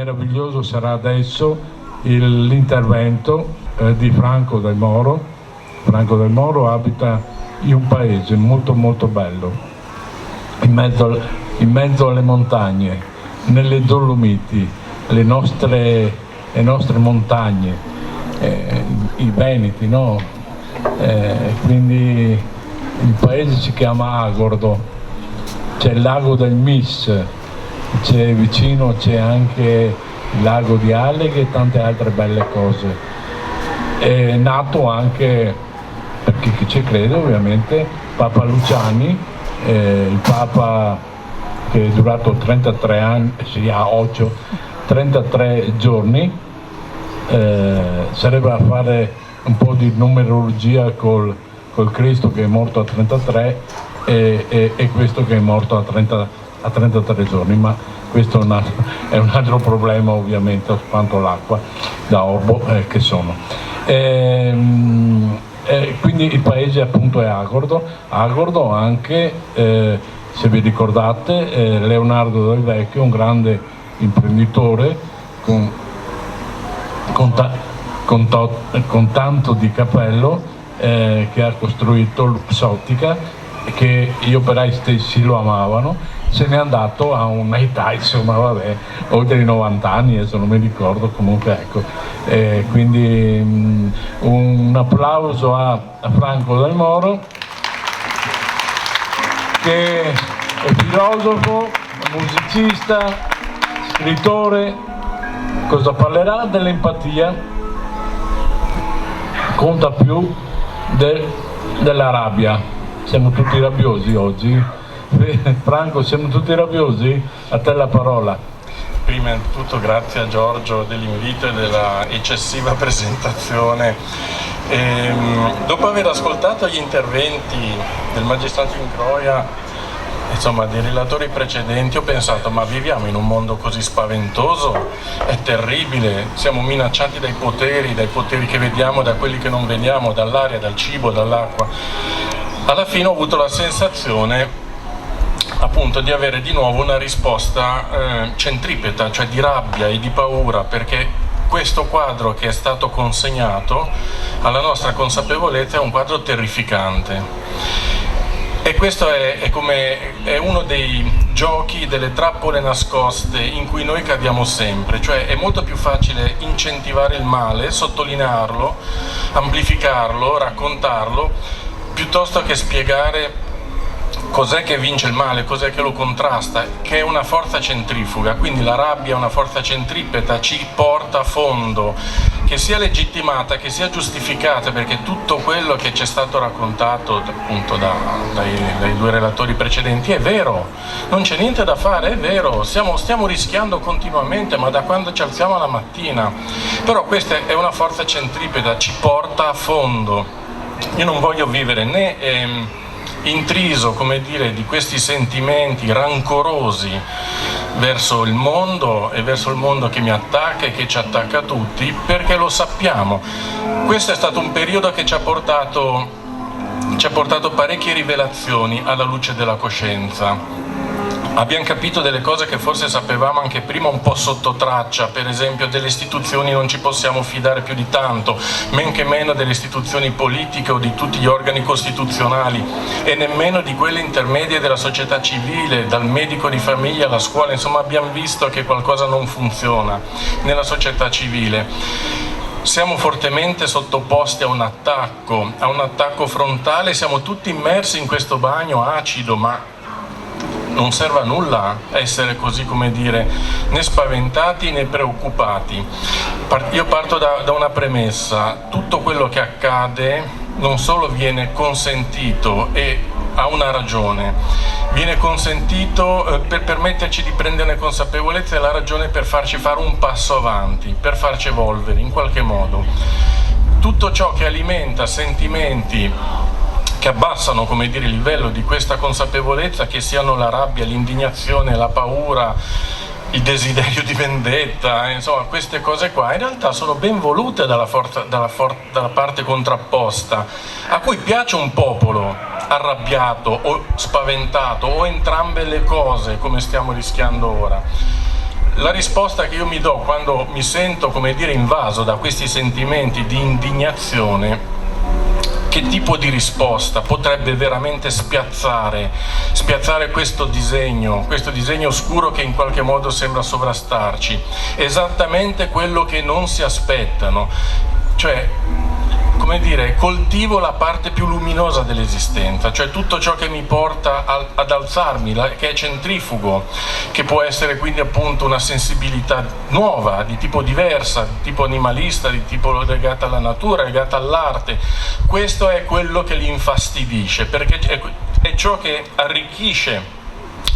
meraviglioso sarà adesso l'intervento di Franco Del Moro. Franco Del Moro abita in un paese molto molto bello, in mezzo alle montagne, nelle Dolomiti, le nostre montagne, i Veneti, no? Quindi il paese si chiama Agordo, c'è il lago del Mis, vicino c'è anche il lago di Alleghe e tante altre belle cose. È nato anche, per chi ci crede ovviamente, Papa Luciani, il Papa che è durato 33 anni, sì, a 33 giorni, sarebbe a fare un po' di numerologia col Cristo che è morto a 33 e questo che è morto a 33 giorni, ma questo è un altro problema ovviamente, quanto l'acqua da orbo che sono. Quindi il paese appunto è Agordo anche, se vi ricordate, Leonardo Del Vecchio, un grande imprenditore con tanto di cappello, che ha costruito Luxottica, che gli operai stessi lo amavano. Se n'è andato a un'età, insomma, vabbè, oltre i 90 anni, adesso non mi ricordo, comunque ecco. Quindi un applauso a Franco Del Moro, che è filosofo, musicista, scrittore. Cosa parlerà? Dell'empatia, conta più della rabbia. Siamo tutti rabbiosi oggi. Franco, siamo tutti rabbiosi? A te la parola. Prima di tutto grazie a Giorgio dell'invito e della eccessiva presentazione. Dopo aver ascoltato gli interventi del magistrato Incroia, insomma dei relatori precedenti, ho pensato: ma viviamo in un mondo così spaventoso? È terribile, siamo minacciati dai poteri che vediamo, da quelli che non vediamo, dall'aria, dal cibo, dall'acqua. Alla fine ho avuto la sensazione appunto di avere di nuovo una risposta centripeta, cioè di rabbia e di paura, perché questo quadro che è stato consegnato alla nostra consapevolezza è un quadro terrificante. E questo è uno dei giochi, delle trappole nascoste in cui noi cadiamo sempre, cioè è molto più facile incentivare il male, sottolinearlo, amplificarlo, raccontarlo, piuttosto che spiegare cos'è che vince il male, cos'è che lo contrasta, che è una forza centrifuga. Quindi la rabbia è una forza centripeta, ci porta a fondo, che sia legittimata, che sia giustificata, perché tutto quello che ci è stato raccontato appunto dai due relatori precedenti è vero, non c'è niente da fare, è vero, stiamo rischiando continuamente, ma da quando ci alziamo alla mattina. Però questa è una forza centripeta, ci porta a fondo. Io non voglio vivere né intriso, come dire, di questi sentimenti rancorosi verso il mondo e verso il mondo che mi attacca e che ci attacca tutti, perché lo sappiamo. Questo è stato un periodo che ci ha portato parecchie rivelazioni alla luce della coscienza. Abbiamo capito delle cose che forse sapevamo anche prima un po' sotto traccia, per esempio delle istituzioni non ci possiamo fidare più di tanto, men che meno delle istituzioni politiche o di tutti gli organi costituzionali, e nemmeno di quelle intermedie della società civile, dal medico di famiglia alla scuola. Insomma, abbiamo visto che qualcosa non funziona nella società civile. Siamo fortemente sottoposti a un attacco frontale, siamo tutti immersi in questo bagno acido, ma non serve a nulla essere così, come dire, né spaventati né preoccupati. Io parto da una premessa: tutto quello che accade non solo viene consentito e ha una ragione, viene consentito per permetterci di prenderne consapevolezza, e la ragione per farci fare un passo avanti, per farci evolvere in qualche modo. Tutto ciò che alimenta sentimenti che abbassano, come dire, il livello di questa consapevolezza, che siano la rabbia, l'indignazione, la paura, il desiderio di vendetta, insomma queste cose qua in realtà sono ben volute dalla parte contrapposta, a cui piace un popolo arrabbiato o spaventato o entrambe le cose, come stiamo rischiando ora. la risposta che io mi do quando mi sento, come dire, invaso da questi sentimenti di indignazione: che tipo di risposta potrebbe veramente spiazzare questo disegno oscuro che in qualche modo sembra sovrastarci? Esattamente quello che non si aspettano, cioè, come dire, coltivo la parte più luminosa dell'esistenza, cioè tutto ciò che mi porta ad alzarmi, che è centrifugo, che può essere quindi appunto una sensibilità nuova, di tipo diversa, di tipo animalista, di tipo legata alla natura, legata all'arte. Questo è quello che li infastidisce, perché è ciò che arricchisce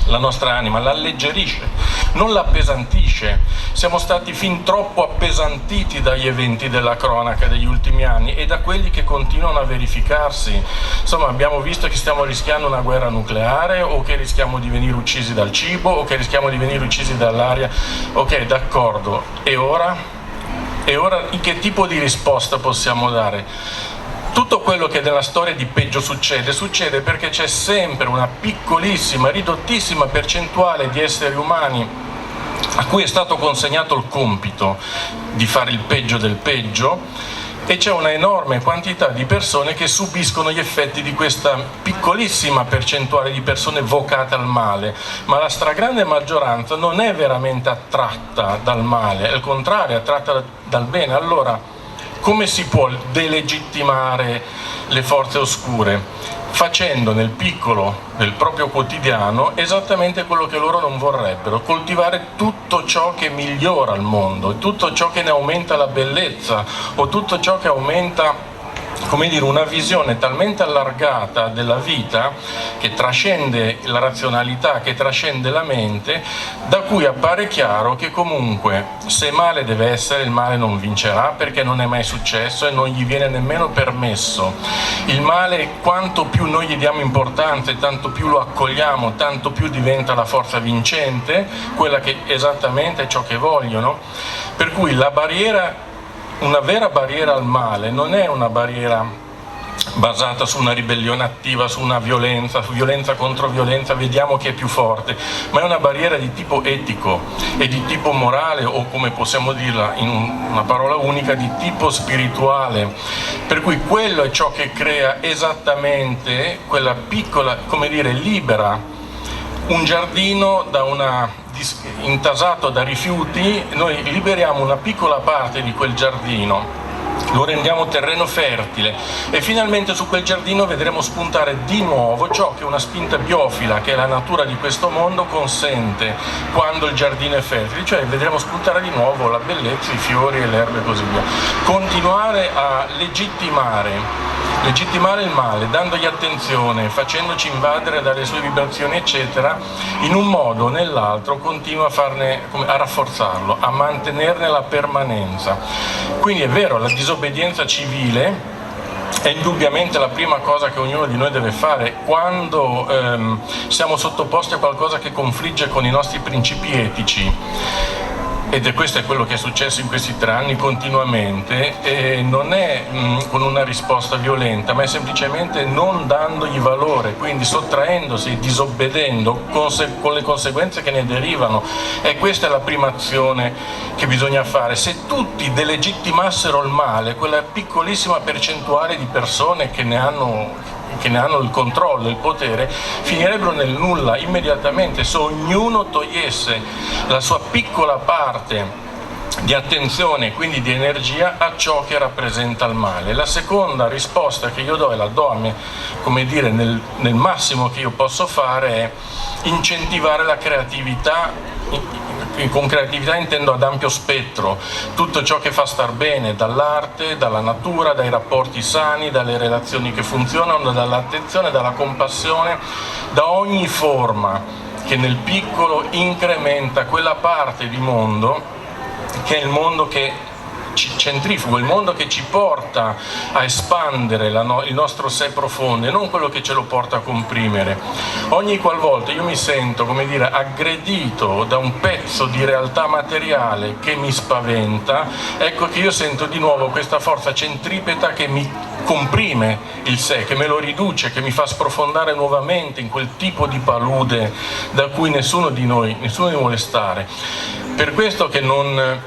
la nostra anima, la alleggerisce, non la appesantisce. Siamo stati fin troppo appesantiti dagli eventi della cronaca degli ultimi anni e da quelli che continuano a verificarsi. Insomma, abbiamo visto che stiamo rischiando una guerra nucleare, o che rischiamo di venire uccisi dal cibo, o che rischiamo di venire uccisi dall'aria. Ok, d'accordo, e ora? E ora che tipo di risposta possiamo dare? Tutto quello che nella storia di peggio succede perché c'è sempre una piccolissima, ridottissima percentuale di esseri umani a cui è stato consegnato il compito di fare il peggio del peggio, e c'è una enorme quantità di persone che subiscono gli effetti di questa piccolissima percentuale di persone vocate al male, ma la stragrande maggioranza non è veramente attratta dal male, al contrario, è attratta dal bene. Allora, come si può delegittimare le forze oscure? Facendo nel piccolo del proprio quotidiano esattamente quello che loro non vorrebbero: coltivare tutto ciò che migliora il mondo, tutto ciò che ne aumenta la bellezza, o tutto ciò che aumenta, come dire, una visione talmente allargata della vita, che trascende la razionalità, che trascende la mente, da cui appare chiaro che comunque, se male deve essere, il male non vincerà, perché non è mai successo e non gli viene nemmeno permesso. Il male, quanto più noi gli diamo importanza e tanto più lo accogliamo, tanto più diventa la forza vincente, quella che esattamente è ciò che vogliono. Per cui la barriera, una vera barriera al male, non è una barriera basata su una ribellione attiva, su una violenza contro violenza, vediamo chi è più forte, ma è una barriera di tipo etico e di tipo morale, o come possiamo dirla in una parola unica, di tipo spirituale. Per cui quello è ciò che crea esattamente quella piccola, come dire, libera un giardino da una intasato da rifiuti. Noi liberiamo una piccola parte di quel giardino, lo rendiamo terreno fertile, e finalmente su quel giardino vedremo spuntare di nuovo ciò che una spinta biofila, che è la natura di questo mondo, consente quando il giardino è fertile, cioè vedremo spuntare di nuovo la bellezza, i fiori e le erbe e così via. Continuare a legittimare il male, dandogli attenzione, facendoci invadere dalle sue vibrazioni eccetera, in un modo o nell'altro continua a rafforzarlo, a mantenerne la permanenza. Quindi è vero, la disobbedienza civile è indubbiamente la prima cosa che ognuno di noi deve fare quando siamo sottoposti a qualcosa che confligge con i nostri principi etici. Ed questo è quello che è successo in questi 3 anni continuamente, e non è con una risposta violenta, ma è semplicemente non dandogli valore, quindi sottraendosi, disobbedendo, con le conseguenze che ne derivano. E questa è la prima azione che bisogna fare. Se tutti delegittimassero il male, quella piccolissima percentuale di persone che ne hanno il controllo, il potere, finirebbero nel nulla immediatamente, se ognuno togliesse la sua piccola parte di attenzione, quindi di energia, a ciò che rappresenta il male. La seconda risposta che io do, e la do a me, come dire, nel massimo che io posso fare, è incentivare la creatività. Con creatività intendo ad ampio spettro tutto ciò che fa star bene, dall'arte, dalla natura, dai rapporti sani, dalle relazioni che funzionano, dall'attenzione, dalla compassione, da ogni forma che nel piccolo incrementa quella parte di mondo che è il mondo che centrifugo, il mondo che ci porta a espandere il nostro sé profondo, e non quello che ce lo porta a comprimere. Ogni qualvolta io mi sento, come dire, aggredito da un pezzo di realtà materiale che mi spaventa, ecco che io sento di nuovo questa forza centripeta che mi comprime il sé, che me lo riduce, che mi fa sprofondare nuovamente in quel tipo di palude da cui nessuno di noi vuole stare. Per questo che non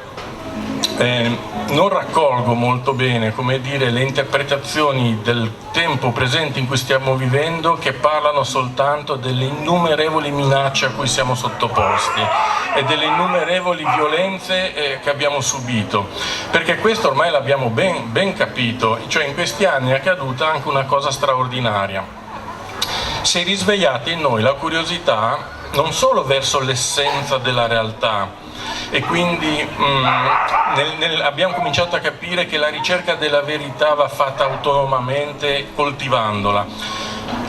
raccolgo molto bene, come dire, le interpretazioni del tempo presente in cui stiamo vivendo, che parlano soltanto delle innumerevoli minacce a cui siamo sottoposti e delle innumerevoli violenze che abbiamo subito, perché questo ormai l'abbiamo ben capito, cioè in questi anni è accaduta anche una cosa straordinaria. Si è risvegliata in noi la curiosità non solo verso l'essenza della realtà, e quindi abbiamo cominciato a capire che la ricerca della verità va fatta autonomamente, coltivandola.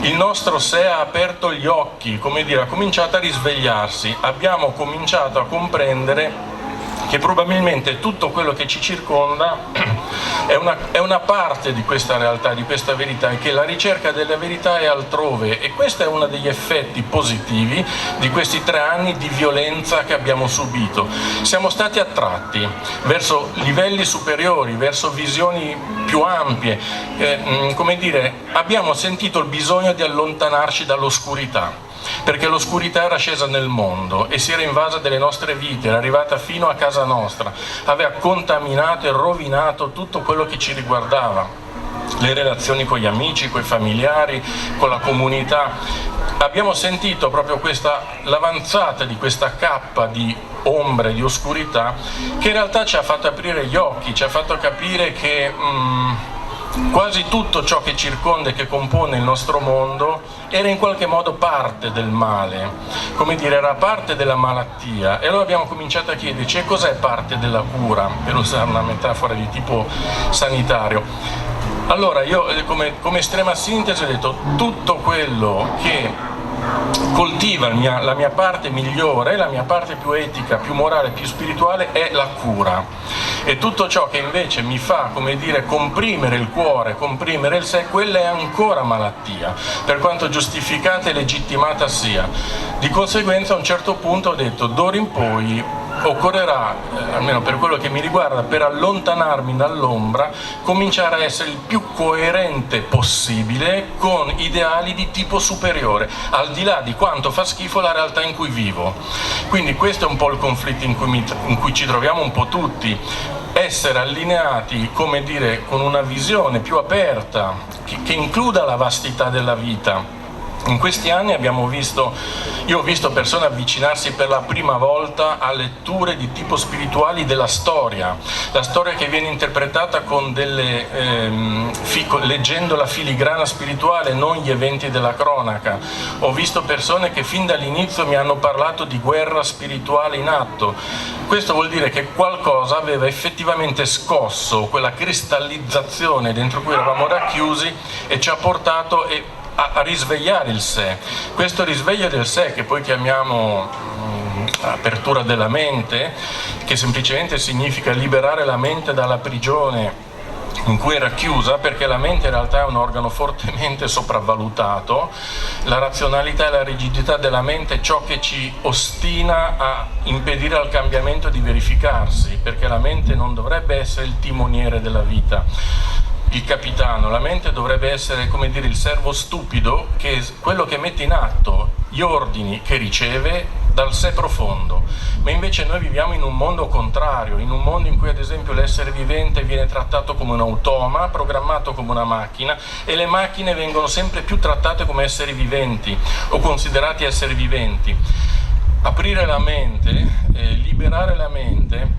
Il nostro sé ha aperto gli occhi, come dire, ha cominciato a risvegliarsi, abbiamo cominciato a comprendere che probabilmente tutto quello che ci circonda è una parte di questa realtà, di questa verità, e che la ricerca della verità è altrove, e questo è uno degli effetti positivi di questi 3 anni di violenza che abbiamo subito. Siamo stati attratti verso livelli superiori, verso visioni più ampie, come dire, abbiamo sentito il bisogno di allontanarci dall'oscurità, perché l'oscurità era scesa nel mondo e si era invasa delle nostre vite, era arrivata fino a casa nostra, aveva contaminato e rovinato tutto quello che ci riguardava, le relazioni con gli amici, con i familiari, con la comunità. Abbiamo sentito proprio l'avanzata di questa cappa di ombre, di oscurità, che in realtà ci ha fatto aprire gli occhi, ci ha fatto capire che quasi tutto ciò che circonda e che compone il nostro mondo era in qualche modo parte del male, come dire, era parte della malattia, e allora abbiamo cominciato a chiederci: e cos'è parte della cura, per usare una metafora di tipo sanitario? Allora io come estrema sintesi ho detto: tutto quello che coltiva la mia parte migliore, la mia parte più etica, più morale, più spirituale è la cura, e tutto ciò che invece mi fa, come dire, comprimere il cuore, comprimere il sé, quella è ancora malattia, per quanto giustificata e legittimata sia. Di conseguenza a un certo punto ho detto: d'ora in poi occorrerà, almeno per quello che mi riguarda, per allontanarmi dall'ombra, cominciare a essere il più coerente possibile con ideali di tipo superiore, al di là di quanto fa schifo la realtà in cui vivo. Quindi questo è un po' il conflitto in cui ci troviamo un po' tutti: essere allineati, come dire, con una visione più aperta, che includa la vastità della vita. In questi anni io ho visto persone avvicinarsi per la prima volta a letture di tipo spirituali della storia, la storia che viene interpretata con leggendo la filigrana spirituale, non gli eventi della cronaca. Ho visto persone che fin dall'inizio mi hanno parlato di guerra spirituale in atto. Questo vuol dire che qualcosa aveva effettivamente scosso quella cristallizzazione dentro cui eravamo racchiusi e ci ha portato a risvegliare il sé. Questo risveglio del sé, che poi chiamiamo apertura della mente, che semplicemente significa liberare la mente dalla prigione in cui era chiusa, perché la mente in realtà è un organo fortemente sopravvalutato. La razionalità e la rigidità della mente è ciò che ci ostina a impedire al cambiamento di verificarsi, perché la mente non dovrebbe essere il timoniere della vita, il capitano. La mente dovrebbe essere, come dire, il servo stupido, che è quello che mette in atto gli ordini che riceve dal sé profondo. Ma invece noi viviamo in un mondo contrario, in un mondo in cui ad esempio l'essere vivente viene trattato come un automa, programmato come una macchina, e le macchine vengono sempre più trattate come esseri viventi o considerati esseri viventi. Aprire la mente, liberare la mente,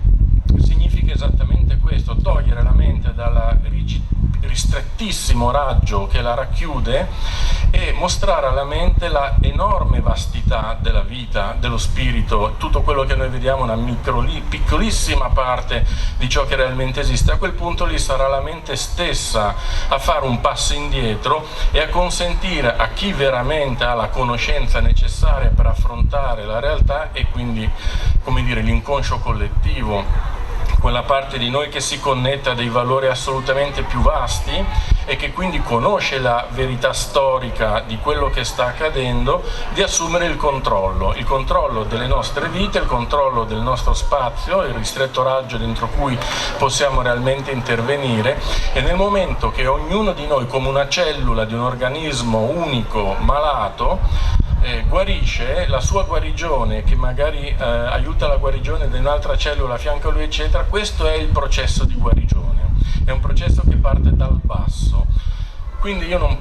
significa esattamente questo: togliere la mente dalla ristrettissimo raggio che la racchiude e mostrare alla mente la enorme vastità della vita, dello spirito, tutto quello che noi vediamo è una piccolissima parte di ciò che realmente esiste. A quel punto lì sarà la mente stessa a fare un passo indietro e a consentire a chi veramente ha la conoscenza necessaria per affrontare la realtà, e quindi, come dire, l'inconscio collettivo, quella parte di noi che si connette a dei valori assolutamente più vasti e che quindi conosce la verità storica di quello che sta accadendo, di assumere il controllo delle nostre vite, il controllo del nostro spazio, il ristretto raggio dentro cui possiamo realmente intervenire, e nel momento che ognuno di noi, come una cellula di un organismo unico malato, guarisce, la sua guarigione che magari aiuta la guarigione di un'altra cellula a fianco a lui eccetera, questo è il processo di guarigione, è un processo che parte dal basso. Quindi io non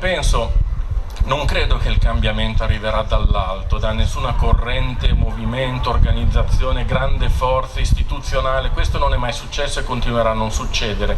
credo che il cambiamento arriverà dall'alto, da nessuna corrente, movimento, organizzazione, grande forza istituzionale. Questo non è mai successo e continuerà a non succedere.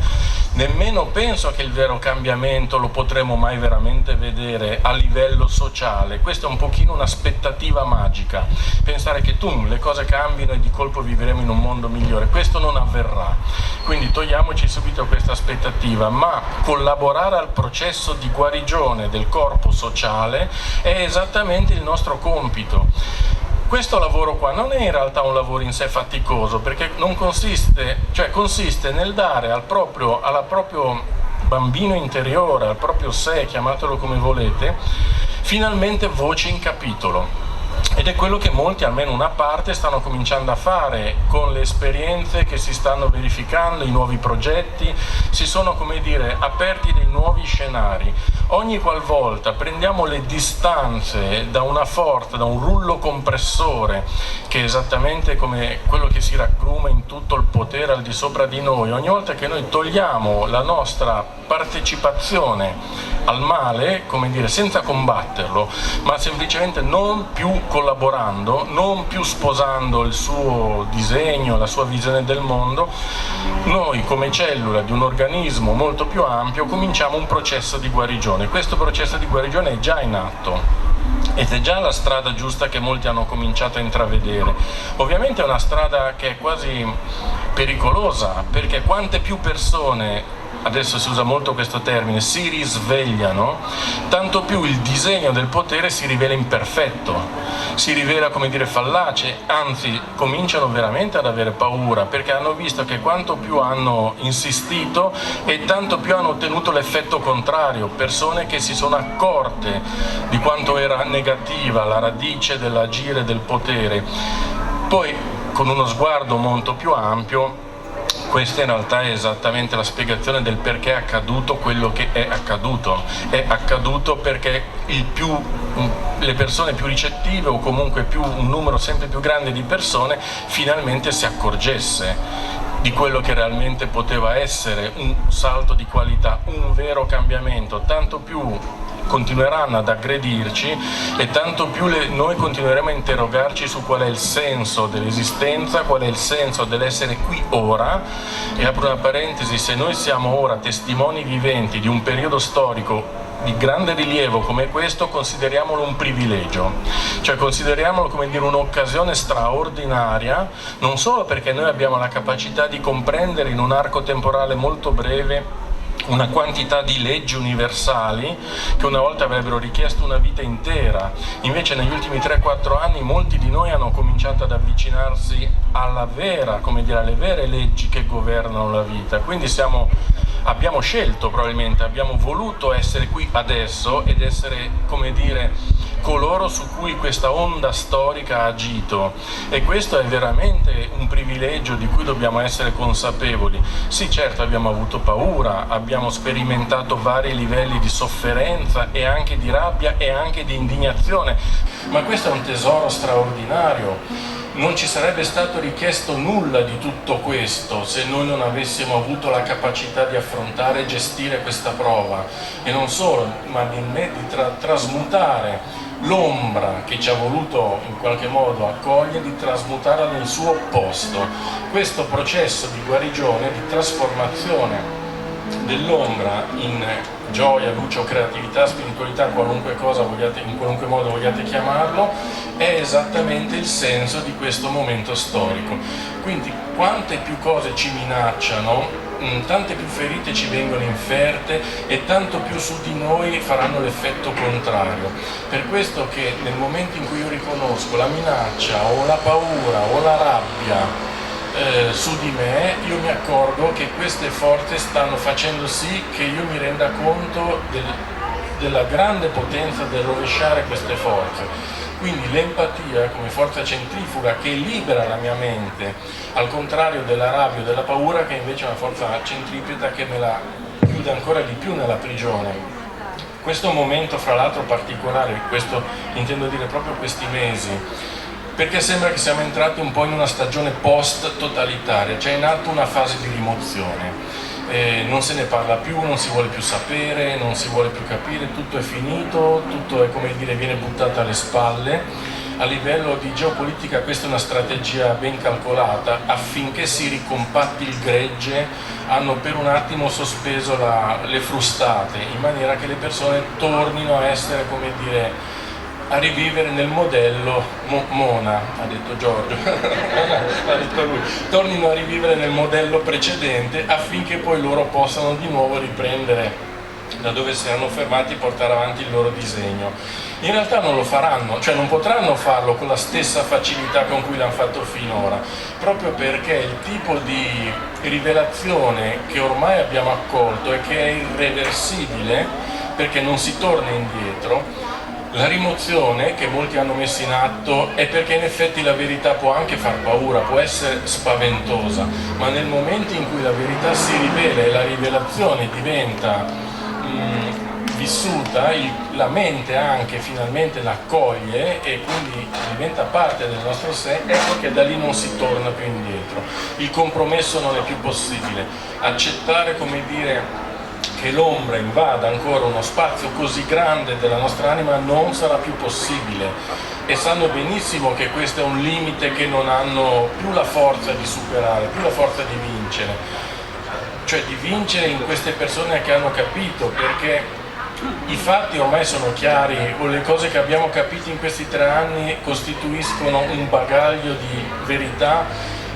Nemmeno penso che il vero cambiamento lo potremo mai veramente vedere a livello sociale. Questa è un pochino un'aspettativa magica, pensare che le cose cambino e di colpo vivremo in un mondo migliore. Questo non avverrà, quindi togliamoci subito questa aspettativa, ma collaborare al processo di guarigione del corpo sociale è esattamente il nostro compito. Questo lavoro qua non è in realtà un lavoro in sé faticoso, perché non consiste nel dare alla proprio bambino interiore, al proprio sé, chiamatelo come volete, finalmente voce in capitolo. Ed è quello che molti, almeno una parte, stanno cominciando a fare con le esperienze che si stanno verificando, i nuovi progetti, si sono, come dire, aperti dei nuovi scenari. Ogni qualvolta prendiamo le distanze da una forza, da un rullo compressore, che è esattamente come quello che si raggruma in tutto il potere al di sopra di noi, ogni volta che noi togliamo la nostra partecipazione al male, come dire, senza combatterlo, ma semplicemente non più collaborando, non più sposando il suo disegno, la sua visione del mondo, noi come cellula di un organismo molto più ampio cominciamo un processo di guarigione. Questo processo di guarigione è già in atto ed è già la strada giusta che molti hanno cominciato a intravedere. Ovviamente è una strada che è quasi pericolosa, perché quante più persone, adesso si usa molto questo termine, si risvegliano, tanto più il disegno del potere si rivela imperfetto, si rivela, come dire, fallace, anzi cominciano veramente ad avere paura, perché hanno visto che quanto più hanno insistito e tanto più hanno ottenuto l'effetto contrario, persone che si sono accorte di quanto era negativa la radice dell'agire del potere. Poi, con uno sguardo molto più ampio, questa in realtà è esattamente la spiegazione del perché è accaduto quello che è accaduto. È accaduto perché le persone più ricettive, o comunque un numero sempre più grande di persone, finalmente si accorgesse di quello che realmente poteva essere un salto di qualità, un vero cambiamento. Tanto più continueranno ad aggredirci e tanto più noi continueremo a interrogarci su qual è il senso dell'esistenza, qual è il senso dell'essere qui ora. E apro una parentesi: se noi siamo ora testimoni viventi di un periodo storico di grande rilievo come questo, consideriamolo un privilegio, cioè consideriamolo, come dire, un'occasione straordinaria, non solo perché noi abbiamo la capacità di comprendere in un arco temporale molto breve una quantità di leggi universali che una volta avrebbero richiesto una vita intera. Invece negli ultimi 3-4 anni molti di noi hanno cominciato ad avvicinarsi alle vere leggi che governano la vita. Quindi abbiamo scelto, probabilmente abbiamo voluto essere qui adesso ed essere, come dire, coloro su cui questa onda storica ha agito, e questo è veramente un privilegio di cui dobbiamo essere consapevoli. Sì, certo, abbiamo avuto paura, abbiamo sperimentato vari livelli di sofferenza e anche di rabbia e anche di indignazione, ma questo è un tesoro straordinario. Non ci sarebbe stato richiesto nulla di tutto questo se noi non avessimo avuto la capacità di affrontare e gestire questa prova, e non solo, ma di trasmutare l'ombra che ci ha voluto in qualche modo accogliere, di trasmutarla nel suo opposto. Questo processo di guarigione, di trasformazione dell'ombra in gioia, luce o creatività, spiritualità, qualunque cosa vogliate, in qualunque modo vogliate chiamarlo, è esattamente il senso di questo momento storico. Quindi quante più cose ci minacciano, tante più ferite ci vengono inferte e tanto più su di noi faranno l'effetto contrario. Per questo che nel momento in cui io riconosco la minaccia o la paura o la rabbia su di me, io mi accorgo che queste forze stanno facendo sì che io mi renda conto della grande potenza del rovesciare queste forze. Quindi l'empatia come forza centrifuga che libera la mia mente, al contrario della rabbia o della paura, che invece è una forza centripeta che me la chiude ancora di più nella prigione. Questo momento, fra l'altro, particolare, questo intendo dire proprio questi mesi, perché sembra che siamo entrati un po' in una stagione post-totalitaria, c'è in atto una fase di rimozione. Non se ne parla più, non si vuole più sapere, non si vuole più capire, tutto è finito, tutto è, come dire, viene buttato alle spalle. A livello di geopolitica questa è una strategia ben calcolata, affinché si ricompatti il gregge hanno per un attimo sospeso le frustate, in maniera che le persone tornino a essere, come dire, a rivivere nel modello Mona, ha detto Giorgio, ha detto lui, tornino a rivivere nel modello precedente affinché poi loro possano di nuovo riprendere da dove si erano fermati e portare avanti il loro disegno. In realtà non lo faranno, cioè non potranno farlo con la stessa facilità con cui l'hanno fatto finora, proprio perché il tipo di rivelazione che ormai abbiamo accolto e che è irreversibile, perché non si torna indietro. La rimozione che molti hanno messo in atto è perché in effetti la verità può anche far paura, può essere spaventosa, ma nel momento in cui la verità si rivela e la rivelazione diventa vissuta, la mente anche finalmente l'accoglie e quindi diventa parte del nostro sé, ecco che da lì non si torna più indietro. Il compromesso non è più possibile. Accettare, come dire, che l'ombra invada ancora uno spazio così grande della nostra anima non sarà più possibile, e sanno benissimo che questo è un limite che non hanno più la forza di superare, più la forza di vincere, cioè di vincere in queste persone che hanno capito, perché i fatti ormai sono chiari, o le cose che abbiamo capito in questi 3 anni costituiscono un bagaglio di verità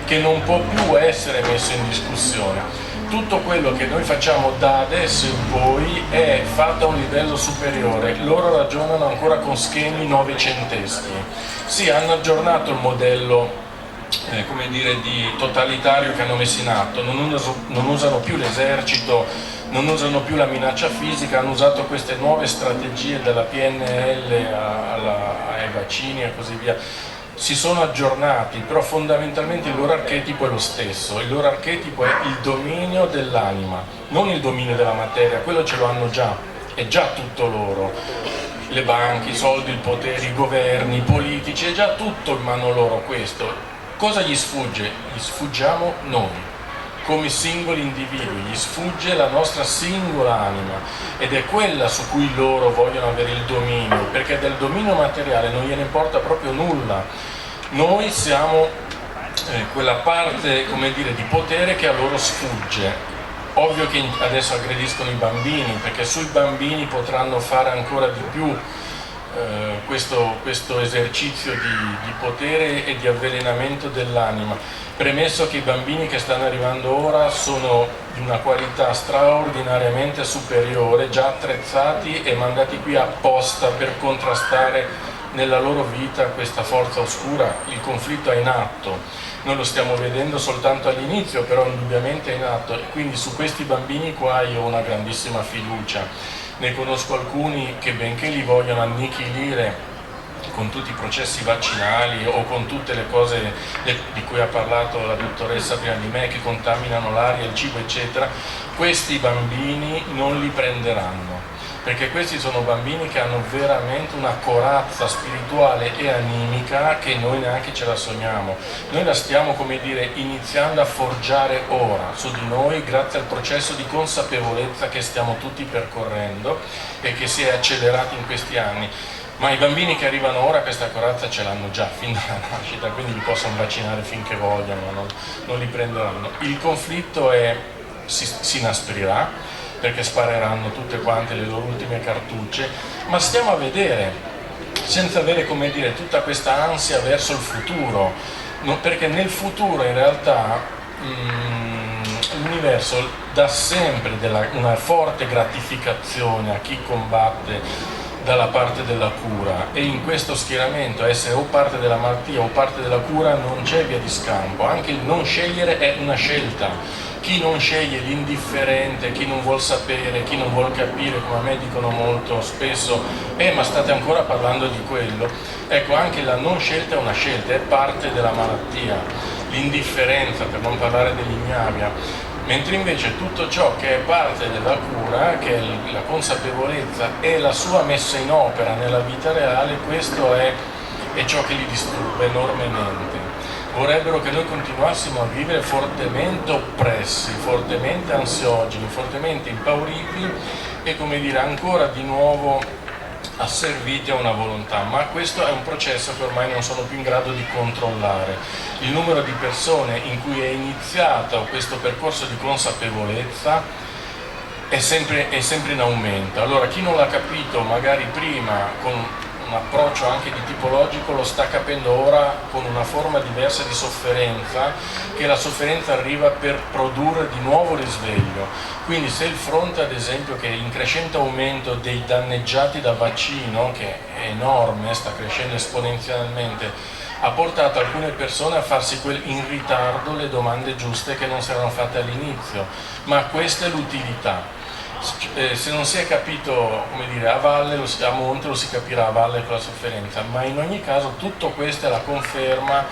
che non può più essere messo in discussione. Tutto quello che noi facciamo da adesso in poi è fatto a un livello superiore. Loro ragionano ancora con schemi novecenteschi. Sì, hanno aggiornato il modello come dire, di totalitario che hanno messo in atto, non usano più l'esercito, non usano più la minaccia fisica, hanno usato queste nuove strategie dalla PNL ai vaccini e così via. Si sono aggiornati, però fondamentalmente il loro archetipo è lo stesso. Il loro archetipo è il dominio dell'anima, non il dominio della materia, quello ce lo hanno già, è già tutto loro. Le banche, i soldi, il potere, i governi, i politici, è già tutto in mano loro questo. Cosa gli sfugge? Gli sfuggiamo noi, come singoli individui, gli sfugge la nostra singola anima, ed è quella su cui loro vogliono avere il dominio, perché del dominio materiale non gliene importa proprio nulla. Noi siamo quella parte, come dire, di potere che a loro sfugge. Ovvio che adesso aggrediscono i bambini, perché sui bambini potranno fare ancora di più questo esercizio di potere e di avvelenamento dell'anima, premesso che i bambini che stanno arrivando ora sono di una qualità straordinariamente superiore, già attrezzati e mandati qui apposta per contrastare nella loro vita questa forza oscura. Il conflitto è in atto, noi lo stiamo vedendo soltanto all'inizio, però indubbiamente è in atto, e quindi su questi bambini qua io ho una grandissima fiducia. Ne conosco alcuni che, benché li vogliono annichilire con tutti i processi vaccinali o con tutte le cose di cui ha parlato la dottoressa prima di me, che contaminano l'aria, il cibo eccetera, questi bambini non li prenderanno, perché questi sono bambini che hanno veramente una corazza spirituale e animica che noi neanche ce la sogniamo. Noi la stiamo, come dire, iniziando a forgiare ora su di noi, grazie al processo di consapevolezza che stiamo tutti percorrendo e che si è accelerato in questi anni. Ma i bambini che arrivano ora questa corazza ce l'hanno già fin dalla nascita, quindi li possono vaccinare finché vogliono, non li prenderanno. Il conflitto si inasprirà, perché spareranno tutte quante le loro ultime cartucce, ma stiamo a vedere, senza avere, come dire, tutta questa ansia verso il futuro, perché nel futuro in realtà l'universo dà sempre una forte gratificazione a chi combatte dalla parte della cura, e in questo schieramento essere o parte della malattia o parte della cura non c'è via di scampo. Anche il non scegliere è una scelta. Chi non sceglie l'indifferente, chi non vuol sapere, chi non vuol capire, come a me dicono molto spesso, ma state ancora parlando di quello, ecco, anche la non scelta è una scelta, è parte della malattia. L'indifferenza, per non parlare dell'ignavia, mentre invece tutto ciò che è parte della cura, che è la consapevolezza e la sua messa in opera nella vita reale, questo è ciò che li disturba enormemente. Vorrebbero che noi continuassimo a vivere fortemente oppressi, fortemente ansiogeni, fortemente impauriti e, come dire, ancora di nuovo asserviti a una volontà, ma questo è un processo che ormai non sono più in grado di controllare. Il numero di persone in cui è iniziato questo percorso di consapevolezza è sempre in aumento. Allora chi non l'ha capito magari prima con un approccio anche di tipo logico lo sta capendo ora con una forma diversa di sofferenza, che la sofferenza arriva per produrre di nuovo risveglio. Quindi se il fronte, ad esempio, che è in crescente aumento dei danneggiati da vaccino, che è enorme, sta crescendo esponenzialmente, ha portato alcune persone a farsi in ritardo le domande giuste che non si erano fatte all'inizio, ma questa è l'utilità. Se non si è capito, come dire, a valle, a monte lo si capirà a valle con la sofferenza, ma in ogni caso tutto questo è la conferma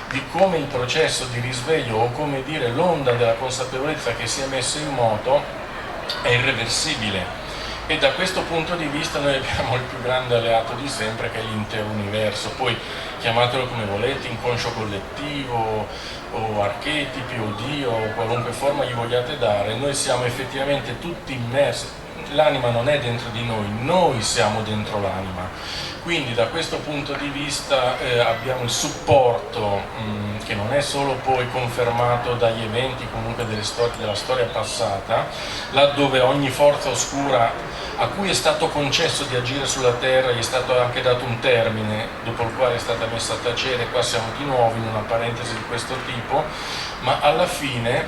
di come il processo di risveglio, o come dire l'onda della consapevolezza che si è messa in moto, è irreversibile. E da questo punto di vista noi abbiamo il più grande alleato di sempre, che è l'intero universo. Poi chiamatelo come volete, inconscio collettivo o archetipi o Dio o qualunque forma gli vogliate dare, noi siamo effettivamente tutti immersi. L'anima non è dentro di noi siamo dentro l'anima. Quindi da questo punto di vista abbiamo il supporto che non è solo poi confermato dagli eventi comunque della storia passata, laddove ogni forza oscura a cui è stato concesso di agire sulla terra, gli è stato anche dato un termine dopo il quale è stata messa a tacere. Qua siamo di nuovo in una parentesi di questo tipo, ma alla fine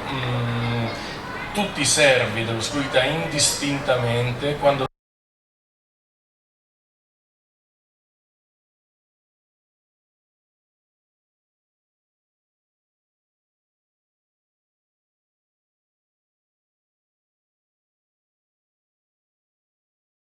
tutti i servi dell'oscurità indistintamente, quando